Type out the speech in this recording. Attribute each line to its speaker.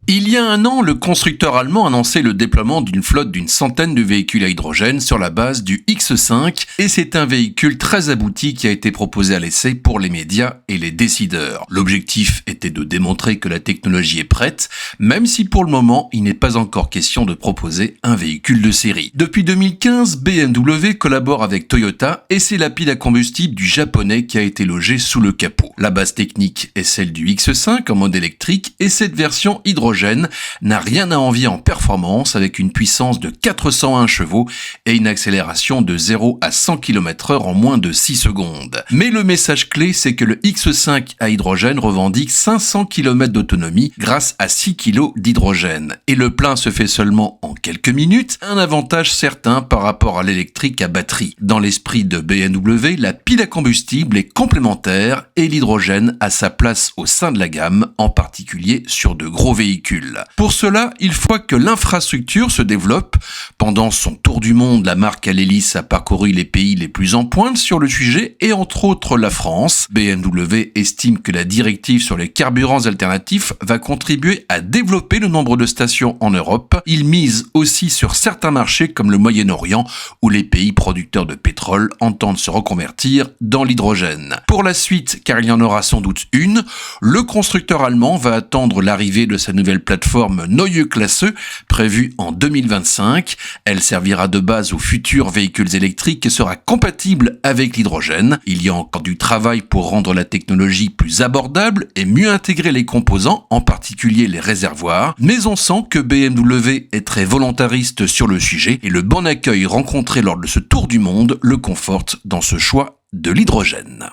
Speaker 1: Il y a un an, le constructeur allemand annonçait le déploiement d'une flotte d'une centaine de véhicules à hydrogène sur la base du X5 et c'est un véhicule très abouti qui a été proposé à l'essai pour les médias et les décideurs. L'objectif était de démontrer que la technologie est prête, même si pour le moment, il n'est pas encore question de proposer un véhicule de série. Depuis 2015, BMW collabore avec Toyota et c'est la pile à combustible du japonais qui a été logée sous le capot. La base technique est celle du X5 en mode électrique et cette version hydrogène n'a rien à envier en performance avec une puissance de 401 chevaux et une accélération de 0 à 100 km/h en moins de 6 secondes. Mais le message clé, c'est que le X5 à hydrogène revendique 500 km d'autonomie grâce à 6 kg d'hydrogène. Et le plein se fait seulement en quelques minutes, un avantage certain par rapport à l'électrique à batterie. Dans l'esprit de BMW, la pile à combustible est complémentaire et l'hydrogène a sa place au sein de la gamme, en particulier sur de gros véhicules. Pour cela, il faut que l'infrastructure se développe. Pendant son tour du monde, la marque à l'hélice a parcouru les pays les plus en pointe sur le sujet et entre autres la France. BMW estime que la directive sur les carburants alternatifs va contribuer à développer le nombre de stations en Europe. Il mise aussi sur certains marchés comme le Moyen-Orient où les pays producteurs de pétrole entendent se reconvertir dans l'hydrogène. Pour la suite, car il y en aura sans doute une, le constructeur allemand va attendre l'arrivée de sa nouvelle plateforme Neue Klasse, prévue en 2025. Elle servira de base aux futurs véhicules électriques et sera compatible avec l'hydrogène. Il y a encore du travail pour rendre la technologie plus abordable et mieux intégrer les composants, en particulier les réservoirs. Mais on sent que BMW est très volontariste sur le sujet et le bon accueil rencontré lors de ce tour du monde le conforte dans ce choix de l'hydrogène.